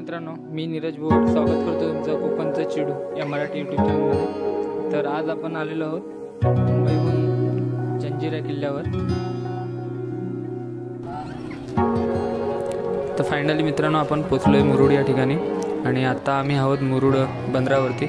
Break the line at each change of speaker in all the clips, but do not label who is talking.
मित्रांनो, मी नीरज भोड स्वागत करतो तुमचं कोकणचं चिडू या मराठी यूट्यूब चॅनलमध्ये। तर आज आपण आलेलो आहोत मुंबईहून जंजिरा किल्ल्यावर। तर फायनली मित्रांनो आपण पोचलोय मुरुड या ठिकाणी आणि आता आम्ही आहोत मुरुड बंदरावरती।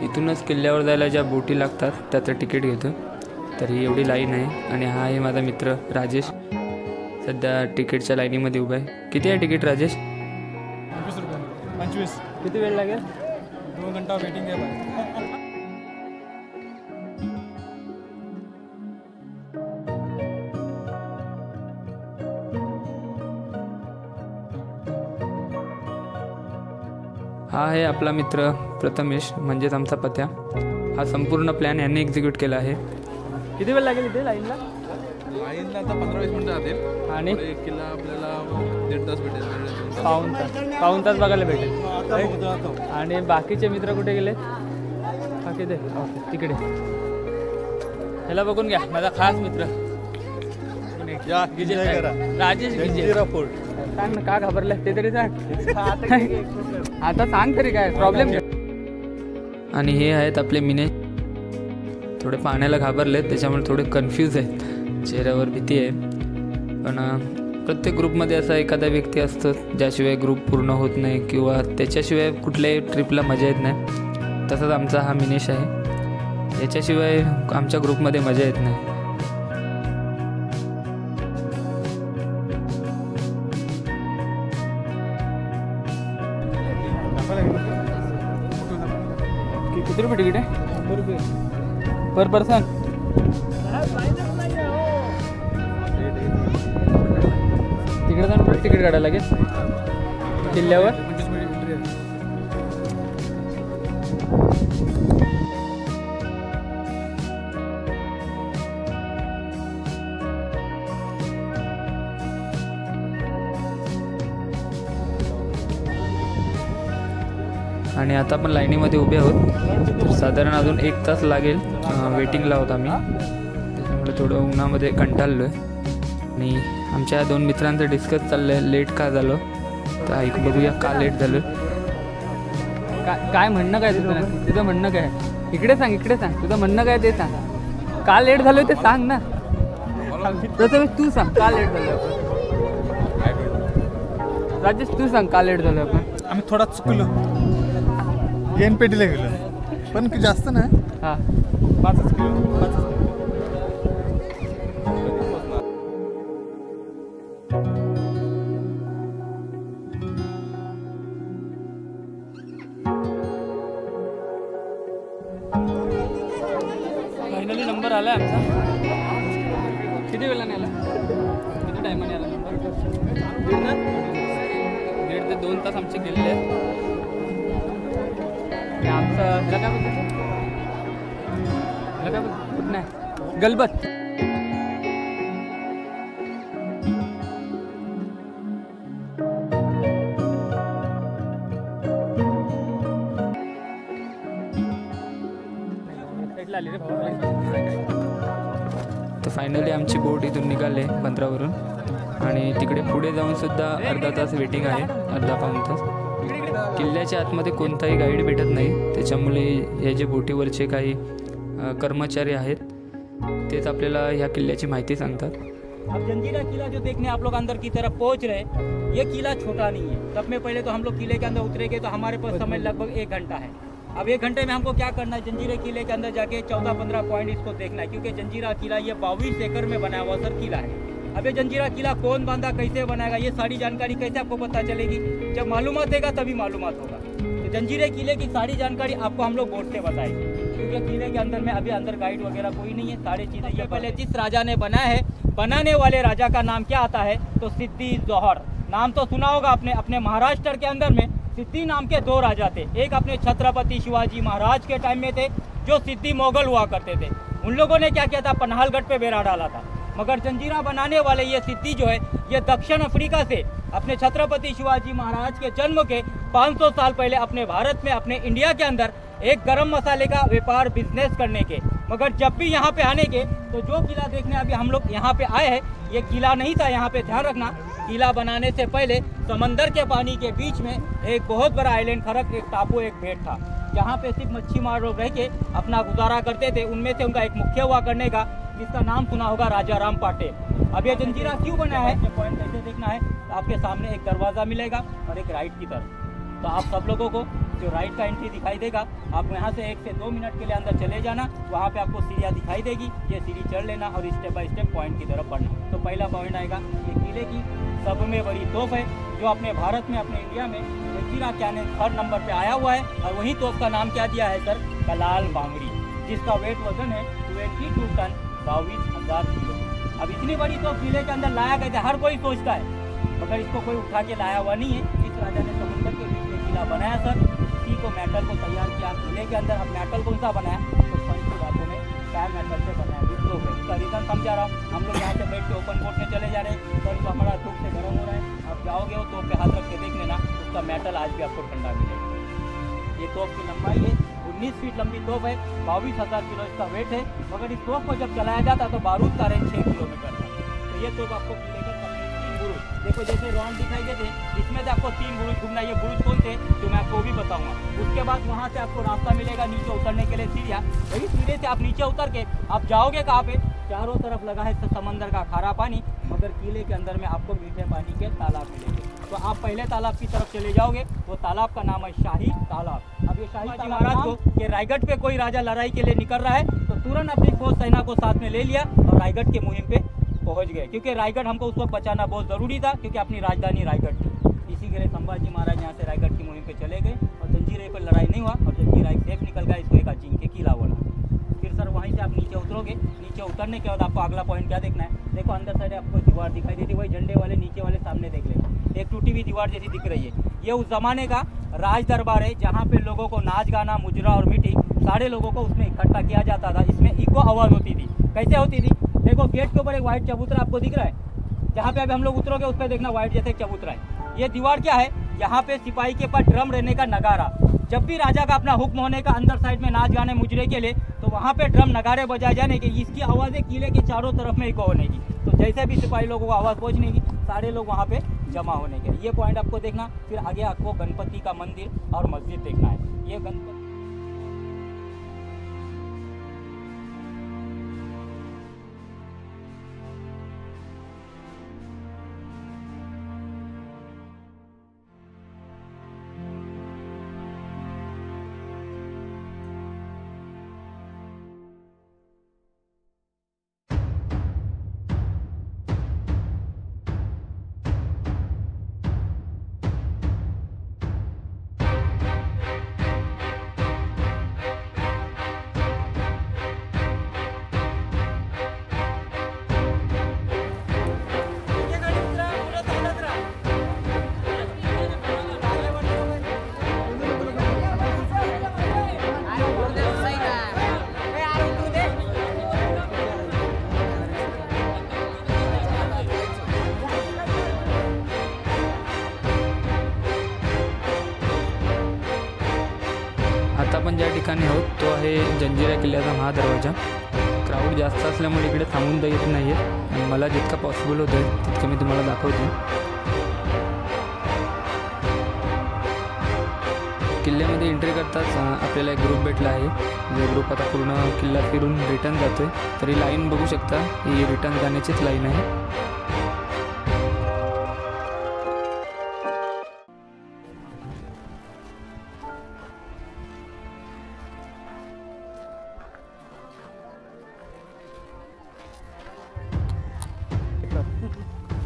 इथूनच किल्ल्यावर जायला ज्या बोटी लागतात त्याचं तिकीट घेतो। तर ही एवढी लाईन आहे आणि हा आहे माझा मित्र राजेश, सध्या तिकीटच्या लाईनीमध्ये उभा आहे। किती आहे तिकीट राजेश?
25 रुपये 25।
किती वेळ लागेल?
2 घंटा वेटिंग है भाई।
हा आहे आपला मित्र प्रथमेश, म्हणजेच आमचा पत्या। हा संपूर्ण प्लॅन यांनी एक्झिक्यूट केला आहे। किती वेळ लागेल इथे लाईनला?
लाईनला आता 15-20 मिनिटं जातील
आणि
एक किल्ला आपल्याला 1.5 तास भेटेल।
पाऊण तास बघायला भेटेल। आणि बाकीचे मित्र कुठे गेले? बाकी ते तिकडे। ह्याला बघून घ्या, माझा खास मित्र राजेश गिजेरा फोर्ट। सांग ना का घाबरलाय ते तरी सांग। आता सांग तरी काय प्रॉब्लेम। आणि हे आहेत आपले मिने, थोडे पाण्याला घाबरलेत त्याच्यामुळे थोडे कन्फ्यूज आहेत, चेहऱ्यावर भीती आहे। पण प्रत्येक ग्रुपमध्ये असा एखादा व्यक्ती असतो ज्याशिवाय ग्रुप पूर्ण होत नाही किंवा त्याच्याशिवाय कुठल्याही ट्रिपला मजा येत नाही। तसंच आमचा हा मिनेश आहे, याच्याशिवाय आमच्या ग्रुपमध्ये मजा येत नाही। किती रुपये तिकीट आहे? 100 रुपये पर पर्सन। तिकडे जाऊन तिकीट काढायला लागेल किल्ल्यावर।
25 मिनिट एंट्री आहे।
आणि आता आपण लाईनीमध्ये उभे आहोत। तर साधारण अजून 1 तास लागेल वेटिंगला आहोत आम्ही, त्याच्यामुळे थोडं उन्हामध्ये कंटाळलो आहे। आणि आमच्या 2 मित्रांचं डिस्कस चाललं आहे लेट का झालो, तर ऐक बघूया का लेट झालं। काय म्हणणं काय तुझं म्हणणं काय? इकडे सांग तुझं म्हणणं काय ते सांग। का लेट झालं ते सांग ना प्रथमेश, तू सांग का लेट झालं? राजेश तू सांग का लेट झालं? आपण
आम्ही थोडा चुकलो, गेन पेटीला गेलो पण जास्त नाही।
हां
5 किलो।
फायनली नंबर आला आमचा। किती वेळाने आला? किती टायमाने आला नंबर? 1.5 ते 2 तास आमचे गेलेले आहेत। आणि आमचं ह्याला काय बोलतो? कुठं नाही गलबत। तर फायनली आमची बोट इथून निघाले बंदरावरून आणि तिकडे पुढे जाऊन सुद्धा अर्धा तास वेटिंग आहे, अर्धा पाऊण तास। किल्ल्याच्या आतमध्ये कोणताही गाईड भेटत नाही, त्याच्यामुळे हे जे बोटीवरचे काही कर्मचारी आहेत तेच आपल्याला ह्या किल्ल्याची माहिती सांगतात।
अब जंजीरा किला जो देखने आप लोग अंदर की तरफ पहुंच रहे, ये किला छोटा नहीं है। सब में पहले तो हम लोग किले के अंदर उतरेंगे तो हमारे पास समय लगभग 1 घंटा है। अब 1 घंटे में हमको क्या करना है, जंजीरा किले के अंदर जाके 14-15 पॉइंट इसको देखना है, क्योंकि जंजीरा किला ये 22 एकड़ में बना हुआ सर किला है। अब ये जंजीरा किला कौन बांधा, कैसे बनाएगा, ये सारी जानकारी कैसे आपको पता चलेगी? जब मालूमात देगा तभी मालूमात होगा। तो जंजीरे किले की सारी जानकारी आपको हम लोग बोट से बताएंगे, क्योंकि किले के अंदर में अभी अंदर गाइड वगैरह कोई नहीं है। सारी चीज़ें ये पहले जिस राजा ने बनाया है, बनाने वाले राजा का नाम क्या आता है तो सिद्दी जोहर। नाम तो सुना होगा आपने। अपने महाराष्ट्र के अंदर में सिद्दी नाम के 2 राजा थे। एक अपने छत्रपति शिवाजी महाराज के टाइम में थे, जो सिद्दी मोगल हुआ करते थे। उन लोगों ने क्या किया था, पन्हालगढ़ पे बेड़ा डाला था। मगर जंजीरा बनाने वाले ये सिद्दी जो है, ये दक्षिण अफ्रीका से अपने छत्रपति शिवाजी महाराज के जन्म के 500 साल पहले अपने भारत में, अपने इंडिया के अंदर एक गरम मसाले का व्यापार बिजनेस करने के, मगर जब भी यहाँ पे आने के तो जो किला देखने अभी हम लोग यहाँ पे आए हैं, ये किला नहीं था। यहाँ पे ध्यान रखना, किला बनाने से पहले समंदर के पानी के बीच में एक बहुत बड़ा आइलैंड फर्क, एक टापू, एक भेड़ था, जहाँ पे सिर्फ मच्छी मार लोग रह के अपना गुजारा करते थे। उनमें से उनका एक मुखिया हुआ करने का, जिसका नाम सुना होगा, राजा राम पाटेल। अब ये जंजीरा क्यों बना है, ये पॉइंट कैसे देखना है, आपके सामने एक दरवाज़ा मिलेगा और एक राइट की तरफ। तो आप सब लोगों को जो राइट का एंट्री दिखाई देगा, आप यहाँ से 1 से 2 मिनट के लिए अंदर चले जाना, वहाँ पे आपको सीढ़ियाँ दिखाई देगी, ये सीढ़ी चढ़ लेना और स्टेप बाय स्टेप पॉइंट की तरफ बढ़ना। तो पहला पॉइंट आएगा, ये किले की सब में बड़ी तोप है, जो अपने भारत में, अपने इंडिया में जंजीरा कैनन 3rd नंबर पे आया हुआ है। और वही तोप का नाम क्या दिया है सर, कलाल बांगड़ी, जिसका वेट वजन है 22 टन 22,000 किलो। अब इतनी बड़ी तोप किले के अंदर लाया गया था, हर कोई सोचता है, मगर इसको कोई उठा के लाया हुआ नहीं है। इस राजा ने समुद्र के बीच में किला बनाया सर, इसी को मेटल को तैयार किया किले के अंदर। अब मेटल कौन सा बनाया, तो पंच बातों में पैर मेटल से बनाया, विप्रो है। इसका रीज़न समझा रहा हूँ। हम लोग यहाँ से बैठ के ओपन कोर्ट में चले जा रहे हैं, सर तो हमारा धूप से गर्म हो रहा है, आप जाओगे वो तोप पे हाथ रख के देख लेना, उसका मेटल आज भी आपको ठंडा मिलेगा। ये तोप की लंबाई है 19 फीट लंबी तोप है, 22,000 किलो इसका वेट है। मगर इस तोप को जब चलाया जाता तो बारूद का रेंज 6 किलोमीटर था। तो ये तोप आपको मिलेगा 3 बुरुज, देखो जैसे राउंड दिखाई देते, इसमें से आपको 3 बुरुज घूमना। ये बुरुज कौन थे, जो मैं आपको भी बताऊंगा। उसके बाद वहाँ से आपको रास्ता मिलेगा नीचे उतरने के लिए, सीढ़ियाँ। वही सीढ़े से आप नीचे उतर के आप जाओगे कहाँ पे, चारों तरफ लगा है समंदर का खारा पानी, मगर किले के अंदर में आपको मीठे पानी के तालाब मिलेंगे। तो आप पहले तालाब की तरफ चले जाओगे, वो तालाब का नाम है शाही तालाब। अब ये शाही महाराज को कि रायगढ़ पे कोई राजा लड़ाई के लिए निकल रहा है, तो तुरंत अपनी फौज सेना को साथ में ले लिया और रायगढ़ के मुहिम पे पहुंच गए, क्योंकि रायगढ़ हमको उस वक्त बचाना बहुत ज़रूरी था, क्योंकि अपनी राजधानी रायगढ़ थी। इसी के लिए संभाजी महाराज यहाँ से रायगढ़ की मुहिम पे चले गए और जंजीरे पर लड़ाई नहीं हुआ और जंजीरा एक सेफ निकल गया, इसको एक अजीम के किला बोला। फिर सर वहीं से आप नीचे उतरोगे, नीचे उतरने के बाद आपको अगला पॉइंट क्या देखना है, देखो अंदर साइड आपको दीवार दिखाई देती है, वही झंडे वाले नीचे वाले सामने देख लें, एक टूटी हुई दीवार जैसी दिख रही है। ये उस जमाने का राज दरबार है, जहाँ पे लोगों को नाच गाना, मुजरा और मीटिंग, सारे लोगों को उसमें इकट्ठा किया जाता था। इसमें इको आवाज़ होती थी। कैसे होती थी, देखो गेट के ऊपर एक व्हाइट चबूतरा आपको दिख रहा है, जहाँ पे अभी हम लोग उतरोगे उस पर देखना व्हाइट जैसे चबूतरा है। ये दीवार क्या है, यहाँ पे सिपाही के पास ड्रम रहने का नगारा, जब भी राजा का अपना हुक्म होने का अंदर साइड में नाच गाने मुजरे के लिए, तो वहाँ पे ड्रम नगारे बजाए जाने की, इसकी आवाज़ें किले के चारों तरफ में इको होने की। तो जैसे भी सिपाही लोगों को आवाज़ पहुँचने की, सारे लोग वहाँ पे जमा होने के। ये पॉइंट आपको देखना। फिर आगे आपको गणपति का मंदिर और मस्जिद देखना है। ये गणपति
आता आपण ज्या ठिकाणी आहोत तो आहे जंजिरा किल्ल्याचा महादरवाजा। क्राऊड जास्त असल्यामुळे इकडे थांबून येत नाही आहे आणि मला जितका पॉसिबल होतं आहे तितकं मी तुम्हाला दाखवतो। किल्ल्यामध्ये एंट्री करताच आपल्याला एक ग्रुप भेटला आहे, जो ग्रुप आता पूर्ण किल्ला फिरून रिटर्न जातोय। तरी लाईन बघू शकता, ही रिटर्न जाण्याचीच लाईन आहे।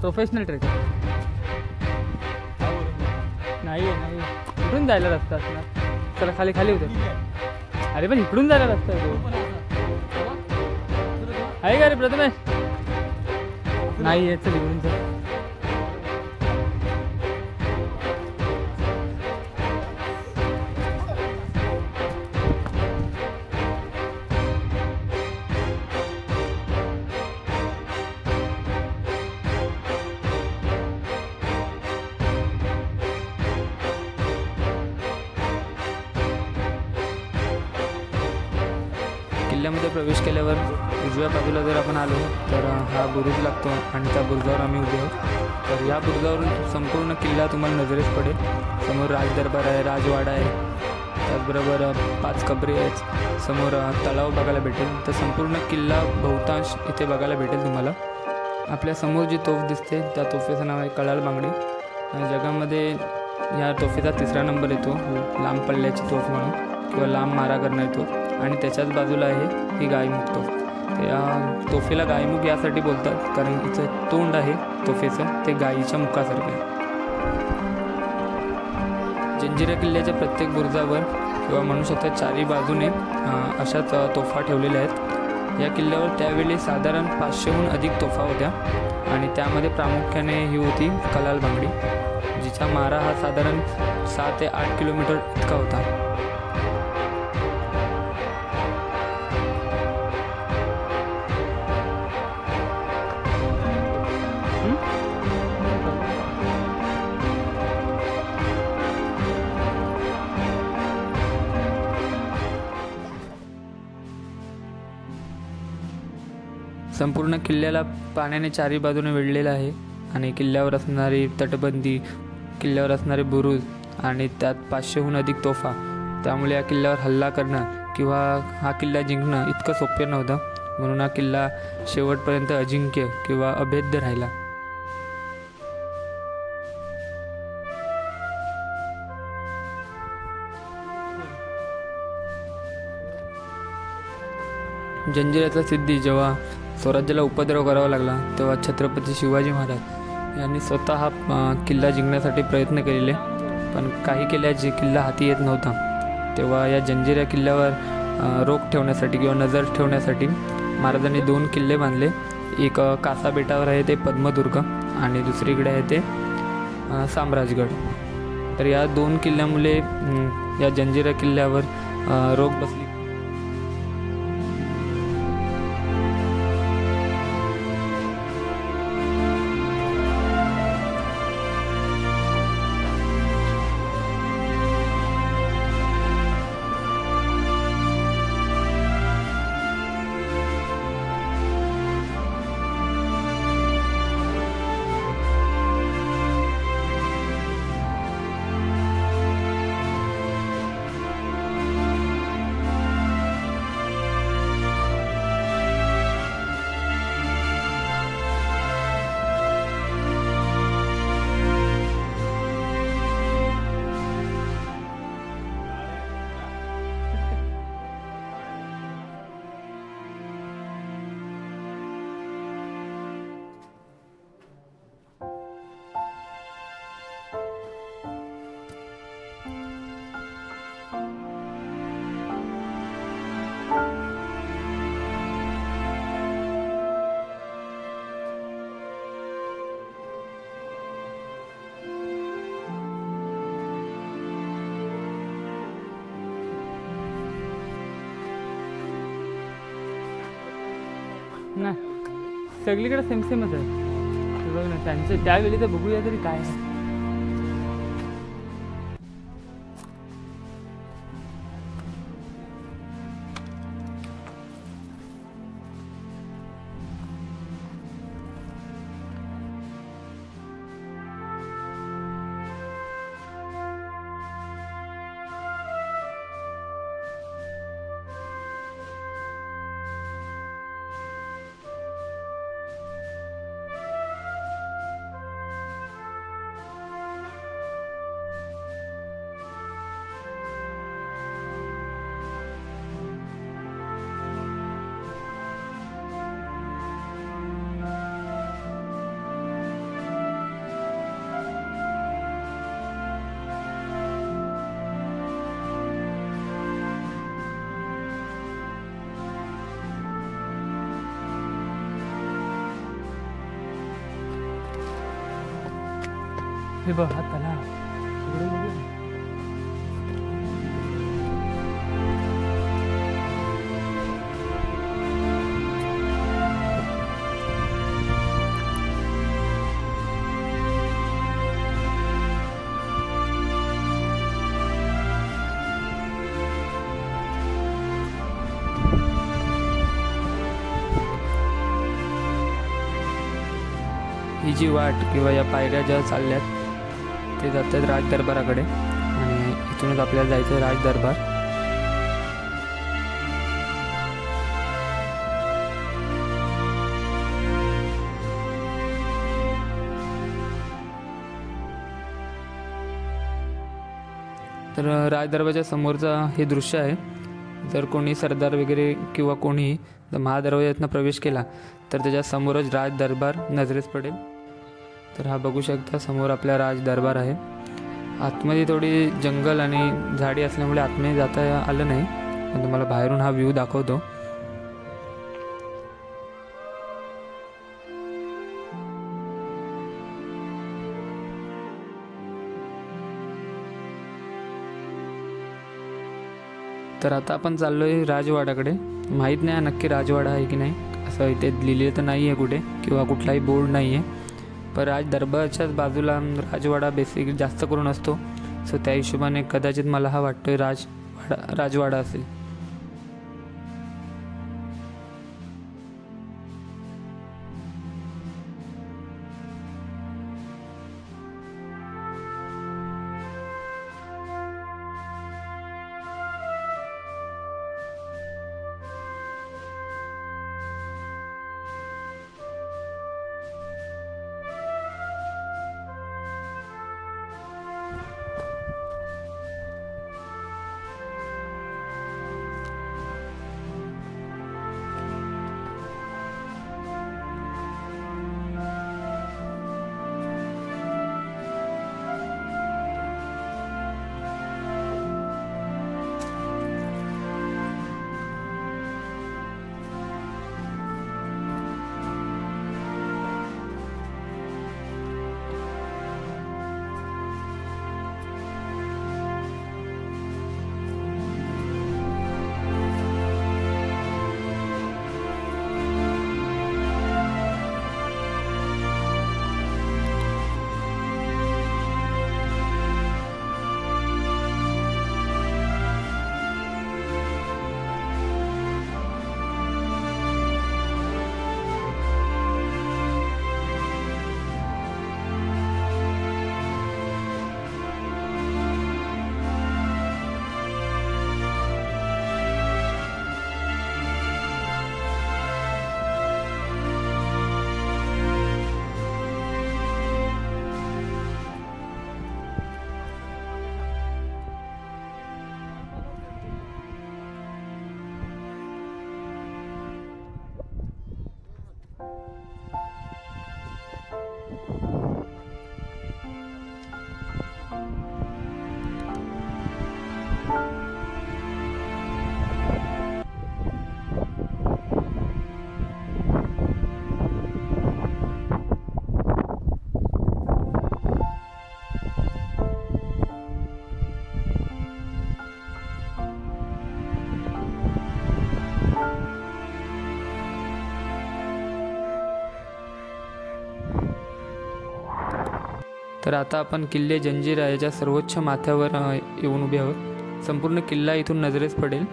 प्रोफेशनल ट्रेकर नाही आहे, नाही इकडून जायला रस्ता असणार। चला खाली खाली होते। अरे पण इकडून जायला रस्ता आहे तो, आहे का रे प्रथमेश? नाही आहे, चल इकडून चल। किल्ल्यामध्ये प्रवेश केल्यावर उजव्या बाजूला जर आपण आलो तर हा बुरुज लागतो आणि त्या बुरुजावर आम्ही उभे आहोत. तर या बुरुजावरून संपूर्ण किल्ला तुम्हाला नजरेस पडेल. समोर राजदरबार आहे, राजवाडा आहे, त्याचबरोबर 5 कबरी आहेत, समोर तलाव बघायला भेटेल. तर संपूर्ण किल्ला बहुतांश इथे बघायला भेटेल तुम्हाला. आपल्या समोर जी तोफ दिसते त्या तोफेचं नाव आहे कळाल बांगडी. जगामध्ये या तोफेचा 3रा नंबर येतो, लांब पल्ल्याची तोफ म्हणून किंवा लांब मारा करणारी तोफ. आणि त्याच्याच बाजूला आहे ही गायमुख तोफ. या तोफेला गायमुख यासाठी बोलतात कारण इथं तोंड आहे तोफेचं, ते गायीच्या मुखासारखं आहे. जंजिरा किल्ल्याच्या प्रत्येक बुरुजावर किंवा म्हणू शकता 4ही बाजूने अशाच तोफा ठेवलेल्या आहेत. या किल्ल्यावर त्यावेळी साधारण 500हून अधिक तोफा होत्या आणि त्यामध्ये प्रामुख्याने ही होती कलाल बांगडी, जिचा मारा हा साधारण 6 ते 8 किलोमीटर इतका होता. संपूर्ण किल्ल्याला पाण्याने 4ही बाजूने वेढलेलं आहे आणि किल्ल्यावर असणारी तटबंदी, किल्ल्यावर असणारे बुरुज आणि त्यात 500हून अधिक तोफा, त्यामुळे या किल्ल्यावर हल्ला करणं किंवा हा किल्ला जिंकणं इतकं सोपे नव्हतं. म्हणून हा किल्ला शेवटपर्यंत अजिंक्य किंवा अभेद्य राहिला. जंजिऱ्याचा सिद्धी जेव्हा स्वराज्याला उपद्रव करावा लागला तेव्हा छत्रपती शिवाजी महाराज यांनी स्वतः हा किल्ला जिंकण्यासाठी प्रयत्न केलेले, पण काही किल्ला हाती येत नव्हता. तेव्हा या जंजिरा किल्ल्यावर रोख ठेवण्यासाठी किंवा नजर ठेवण्यासाठी महाराजांनी 2 किल्ले बांधले. एक कासा बेटावर आहे ते पद्मदुर्ग आणि दुसरीकडे आहे ते साम्राजगड. तर या 2 किल्ल्यामुळे या जंजिरा किल्ल्यावर रोख बसली.
नाही सगळीकडे सेमच आहे. बघ ना त्यांचं त्यावेळी तर बघूया तरी काय आहे. हे बघ हा तलाव इकडे बघू.
जी वाट किंवा या पायऱ्या ज्या चालल्यात ते जातात राज दरबाराकडे आणि इथूनच आपल्याला जायचं आहे राज दरबार. तर राज दरबाराच्या समोरचा हे दृश्य आहे. जर कोणी सरदार वगैरे किंवा कोणी महादरवाज्यातनं प्रवेश केला तर त्याच्या समोरच राज दरबार नजरेस पडेल. तर हा बघू शकता समोर आपला राज दरबार आहे. आतमध्ये थोडी जंगल आणि झाडी असल्यामुळे आतमध्ये जाता आलं नाही, पण तुम्हाला बाहेरून हा व्ह्यू दाखवतो. तर आता आपण चाललो आहे राजवाड्याकडे. माहीत नाही नक्की राजवाडा आहे की नाही, असं इथे लिहिलेलं तर नाही आहे कुठे किंवा कुठलाही बोर्ड नाही आहे. पण राज दरबारच्याच बाजूला राजवाडा बेसिक जास्त करून असतो, सो त्या हिशोबाने कदाचित मला हा वाटतोय राजवाडा असेल. तर आता आपण किल्ले जंजिरा याच्या सर्वोच्च माथ्यावर येऊन उभे आहोत. संपूर्ण किल्ला इथून नजरेस पडेल.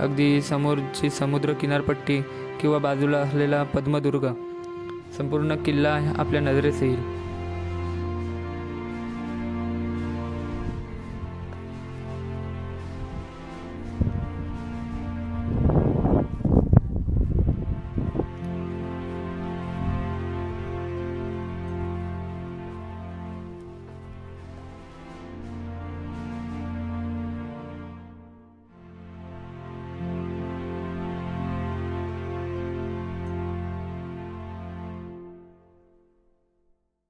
अगदी समोरची समुद्र किनारपट्टी किंवा बाजूला असलेला पद्मदुर्ग, संपूर्ण किल्ला आपल्या नजरेस येईल.